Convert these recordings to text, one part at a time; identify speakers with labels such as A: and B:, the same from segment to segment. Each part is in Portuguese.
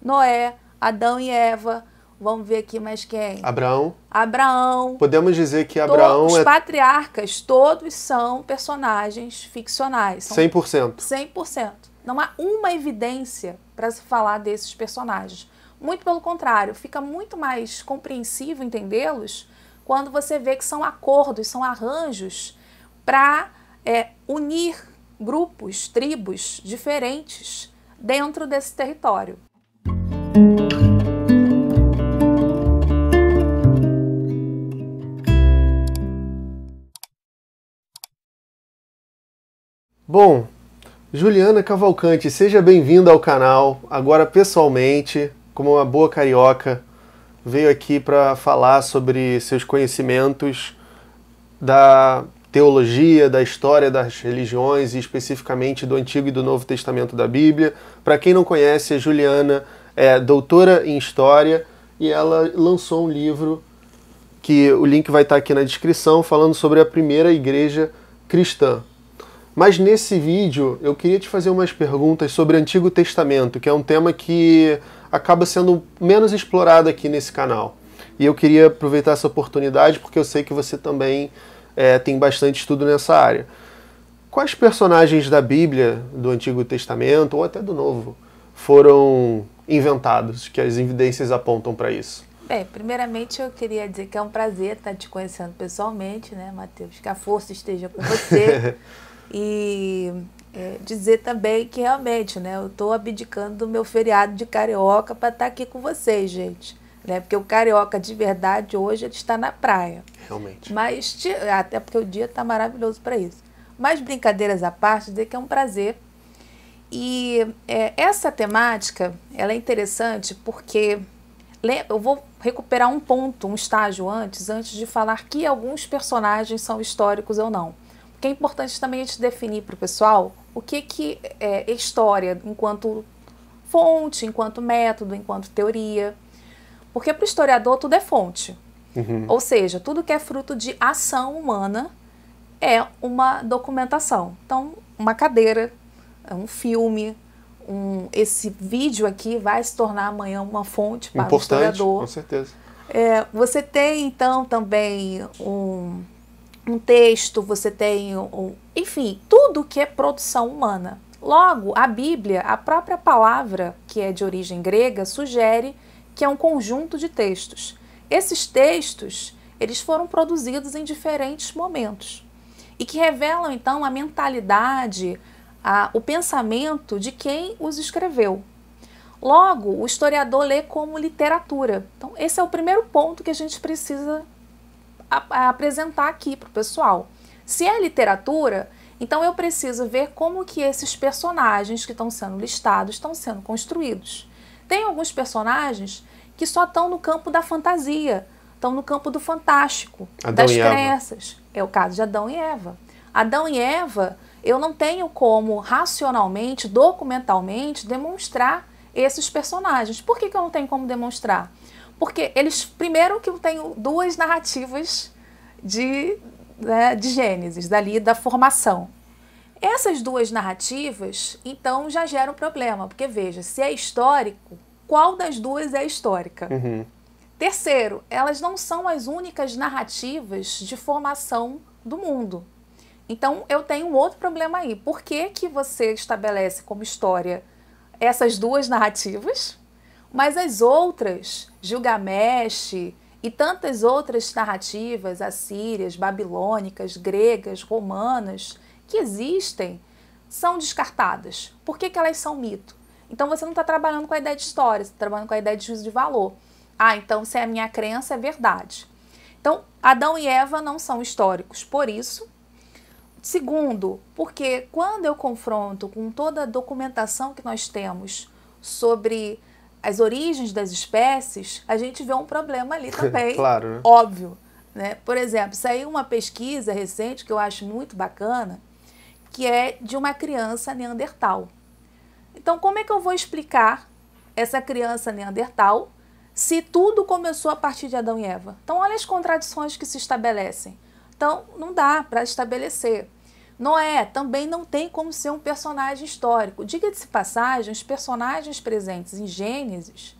A: Noé, Adão e Eva. Vamos ver aqui mais quem? Abraão.
B: Podemos dizer que Abraão
A: Os patriarcas, todos são personagens ficcionais. São
B: 100%.
A: 100%. Não há uma evidência para se falar desses personagens. Muito pelo contrário, fica muito mais compreensível entendê-los quando você vê que são acordos, são arranjos para unir grupos, tribos diferentes dentro desse território.
B: Bom, Juliana Cavalcante, seja bem-vinda ao canal, agora pessoalmente, como uma boa carioca, veio aqui para falar sobre seus conhecimentos da teologia, da história das religiões e especificamente do Antigo e do Novo Testamento da Bíblia. Para quem não conhece, a Juliana é doutora em História e ela lançou um livro que o link vai estar aqui na descrição, falando sobre a primeira igreja cristã. Mas nesse vídeo eu queria te fazer umas perguntas sobre o Antigo Testamento, que é um tema que acaba sendo menos explorado aqui nesse canal. E eu queria aproveitar essa oportunidade porque eu sei que você também tem bastante estudo nessa área. Quais personagens da Bíblia, do Antigo Testamento ou até do Novo, foram inventados, que as evidências apontam para isso?
A: Bem, primeiramente eu queria dizer que é um prazer estar te conhecendo pessoalmente, né, Matheus? Que a força esteja com você. E dizer também que realmente, né, eu estou abdicando do meu feriado de carioca para estar aqui com vocês, gente. Né, porque o carioca de verdade hoje ele está na praia.
B: Realmente.
A: Mas, até porque o dia está maravilhoso para isso. Mas brincadeiras à parte, dizer que é um prazer. E essa temática ela é interessante porque eu vou recuperar um ponto, um estágio antes de falar que alguns personagens são históricos ou não. Porque é importante também a gente definir para o pessoal o que é história enquanto fonte, enquanto método, enquanto teoria. Porque para o historiador tudo é fonte.
B: Uhum.
A: Ou seja, tudo que é fruto de ação humana é uma documentação. Então, uma cadeira, um filme, esse vídeo aqui vai se tornar amanhã uma fonte para o historiador.
B: Com certeza.
A: Você tem, então, também um texto, você tem, enfim, tudo que é produção humana. Logo, a Bíblia, a própria palavra, que é de origem grega, sugere que é um conjunto de textos. Esses textos, eles foram produzidos em diferentes momentos e que revelam, então, a mentalidade, o pensamento de quem os escreveu. Logo, o historiador lê como literatura. Então, esse é o primeiro ponto que a gente precisa apresentar aqui para o pessoal. Se é literatura, então eu preciso ver como que esses personagens que estão sendo listados estão sendo construídos. Tem alguns personagens que só estão no campo da fantasia, estão no campo do fantástico, das crenças. É o caso de Adão e Eva. Adão e Eva, eu não tenho como racionalmente, documentalmente, demonstrar esses personagens. Por que eu não tenho como demonstrar? Porque eles, primeiro que eu tenho duas narrativas de Gênesis, dali da formação. Essas duas narrativas, então, já geram problema, porque veja, se é histórico, qual das duas é histórica?
B: Uhum.
A: Terceiro, elas não são as únicas narrativas de formação do mundo. Então, eu tenho um outro problema aí. Por que que você estabelece como história essas duas narrativas, mas as outras, Gilgamesh e tantas outras narrativas assírias, babilônicas, gregas, romanas, que existem, são descartadas? Por que que elas são mito? Então você não está trabalhando com a ideia de história, você está trabalhando com a ideia de juízo de valor. Então se é a minha crença, é verdade. Então, Adão e Eva não são históricos, por isso. Segundo, porque quando eu confronto com toda a documentação que nós temos sobre as origens das espécies, a gente vê um problema ali também,
B: claro, né?
A: Óbvio. Né? Por exemplo, saiu uma pesquisa recente que eu acho muito bacana, que é de uma criança neandertal. Então, como é que eu vou explicar essa criança neandertal se tudo começou a partir de Adão e Eva? Então, olha as contradições que se estabelecem. Então, não dá para estabelecer. Noé também não tem como ser um personagem histórico. Diga-se de passagem, os personagens presentes em Gênesis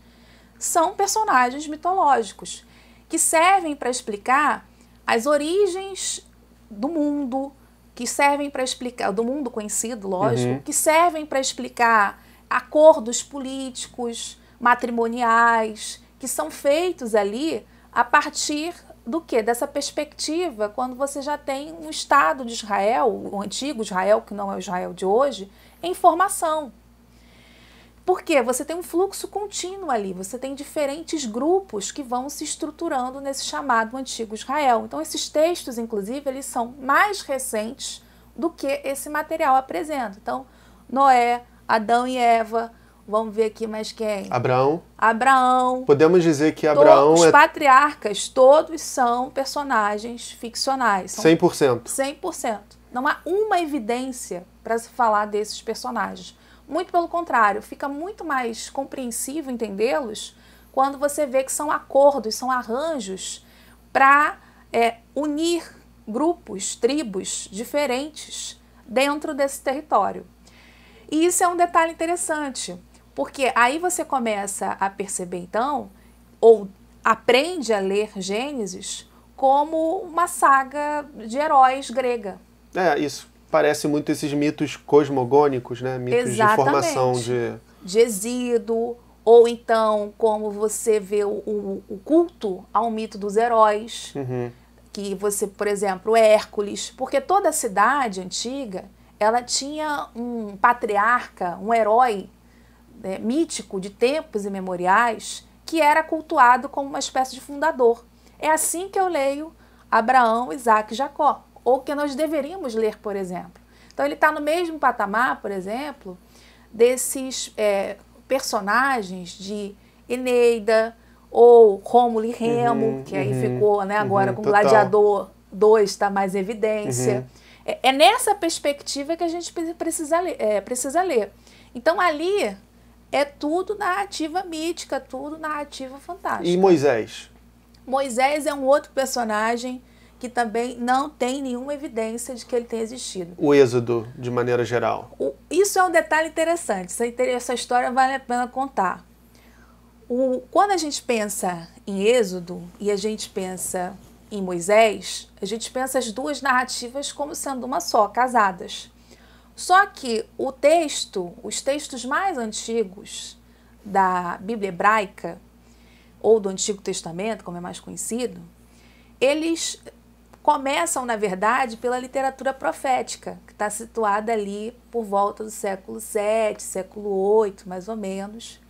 A: são personagens mitológicos que servem para explicar as origens do mundo, que servem para explicar, do mundo conhecido, lógico, que servem para explicar acordos políticos, matrimoniais, que são feitos ali a partir do quê? Dessa perspectiva, quando você já tem um Estado de Israel, o antigo Israel, que não é o Israel de hoje, em formação. Por quê? Você tem um fluxo contínuo ali, você tem diferentes grupos que vão se estruturando nesse chamado antigo Israel. Então esses textos, inclusive, eles são mais recentes do que esse material apresenta. Então, Noé, Adão e Eva, vamos ver aqui mais quem? Abraão.
B: Podemos dizer que Abraão
A: os patriarcas, todos são personagens ficcionais. São
B: 100%.
A: 100%. Não há uma evidência para se falar desses personagens. Muito pelo contrário, fica muito mais compreensível entendê-los quando você vê que são acordos, são arranjos para unir grupos, tribos diferentes dentro desse território. E isso é um detalhe interessante, porque aí você começa a perceber, então, ou aprende a ler Gênesis como uma saga de heróis grega.
B: Isso parece muito esses mitos cosmogônicos, né? Mitos
A: Exatamente.
B: De formação
A: de Hesíodo, ou então como você vê o culto ao mito dos heróis, que você, por exemplo, Hércules, porque toda a cidade antiga, ela tinha um patriarca, um herói mítico de tempos imemoriais, que era cultuado como uma espécie de fundador. É assim que eu leio Abraão, Isaac e Jacó, ou que nós deveríamos ler, por exemplo. Então ele está no mesmo patamar, por exemplo, desses personagens de Eneida, ou Rômulo e Remo, que aí ficou, né, agora com Gladiador 2 está mais em evidência. É nessa perspectiva que a gente precisa ler. Então ali é tudo narrativa mítica, tudo narrativa fantástica.
B: E Moisés?
A: Moisés é um outro personagem que também não tem nenhuma evidência de que ele tenha existido.
B: O Êxodo, de maneira geral.
A: Isso é um detalhe interessante, essa história vale a pena contar. Quando a gente pensa em Êxodo e a gente pensa em Moisés, a gente pensa as duas narrativas como sendo uma só, casadas. Só que os textos mais antigos da Bíblia hebraica, ou do Antigo Testamento, como é mais conhecido, eles começam, na verdade, pela literatura profética, que está situada ali por volta do século VII, século VIII, mais ou menos,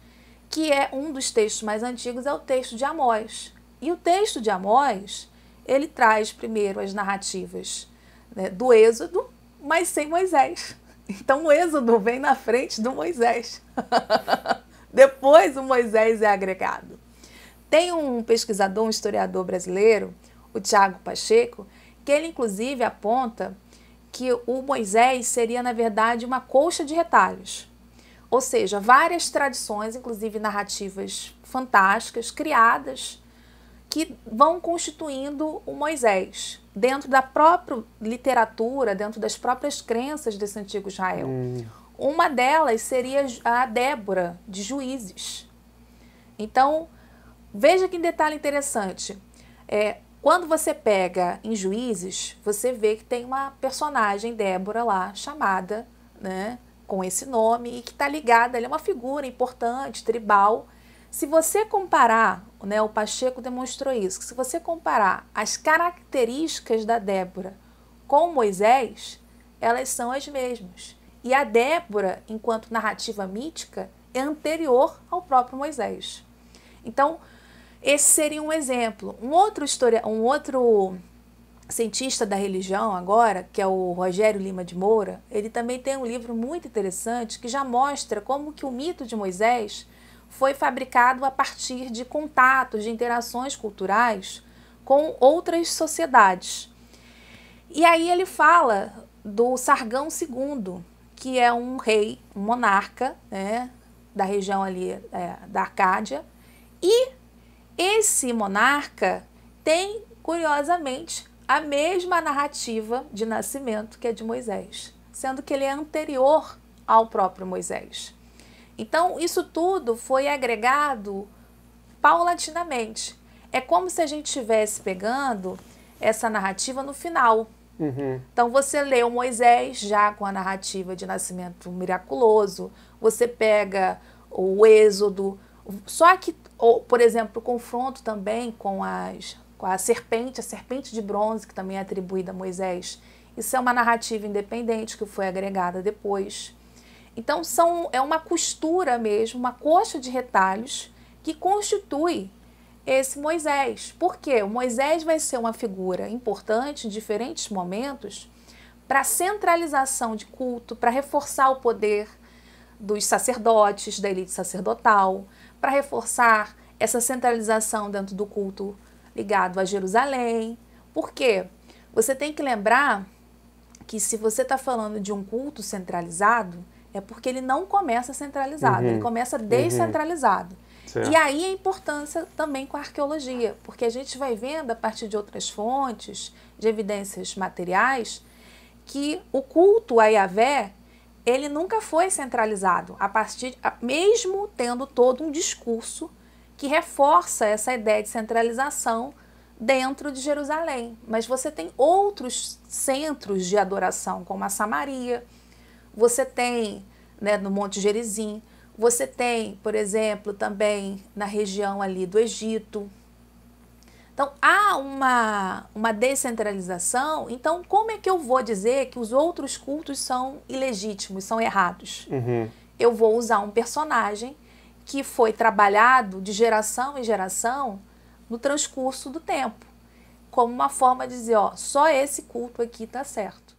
A: que é um dos textos mais antigos, é o texto de Amós. E o texto de Amós, ele traz primeiro as narrativas, né, do Êxodo, mas sem Moisés. Então o Êxodo vem na frente do Moisés. Depois o Moisés é agregado. Tem um pesquisador, um historiador brasileiro, o Tiago Pacheco, que ele inclusive aponta que o Moisés seria, na verdade, uma colcha de retalhos. Ou seja, várias tradições, inclusive narrativas fantásticas, criadas, que vão constituindo o Moisés, dentro da própria literatura, dentro das próprias crenças desse antigo Israel. Uma delas seria a Débora, de Juízes. Então, veja que detalhe interessante. Quando você pega em Juízes, você vê que tem uma personagem, Débora, lá, chamada, né, com esse nome, e que está ligada, ela é uma figura importante, tribal. Se você comparar, né, o Pacheco demonstrou isso, que se você comparar as características da Débora com Moisés, elas são as mesmas. E a Débora, enquanto narrativa mítica, é anterior ao próprio Moisés. Então, esse seria um exemplo. Um outro cientista da religião agora, que é o Rogério Lima de Moura, ele também tem um livro muito interessante que já mostra como que o mito de Moisés foi fabricado a partir de contatos, de interações culturais com outras sociedades. E aí ele fala do Sargão II, que é um rei, um monarca, né, da região ali da Arcádia, e esse monarca tem, curiosamente, a mesma narrativa de nascimento que é de Moisés, sendo que ele é anterior ao próprio Moisés. Então, isso tudo foi agregado paulatinamente. É como se a gente estivesse pegando essa narrativa no final. Então, você lê o Moisés já com a narrativa de nascimento miraculoso, você pega o Êxodo, só que, por exemplo, o confronto também com a serpente de bronze, que também é atribuída a Moisés. Isso é uma narrativa independente que foi agregada depois. Então, é uma costura mesmo, uma coxa de retalhos que constitui esse Moisés. Por quê? O Moisés vai ser uma figura importante em diferentes momentos para a centralização de culto, para reforçar o poder dos sacerdotes, da elite sacerdotal, para reforçar essa centralização dentro do culto ligado a Jerusalém. Por quê? Você tem que lembrar que se você está falando de um culto centralizado, é porque ele não começa centralizado, ele começa descentralizado.
B: Certo.
A: E aí a importância também com a arqueologia, porque a gente vai vendo a partir de outras fontes, de evidências materiais, que o culto a Yahvé, ele nunca foi centralizado, mesmo tendo todo um discurso que reforça essa ideia de centralização dentro de Jerusalém. Mas você tem outros centros de adoração, como a Samaria, você tem, né, no Monte Gerizim, você tem, por exemplo, também na região ali do Egito. Então, há uma descentralização. Então, como é que eu vou dizer que os outros cultos são ilegítimos, são errados? Eu vou usar um personagem que foi trabalhado de geração em geração no transcurso do tempo, como uma forma de dizer, ó, só esse culto aqui está certo.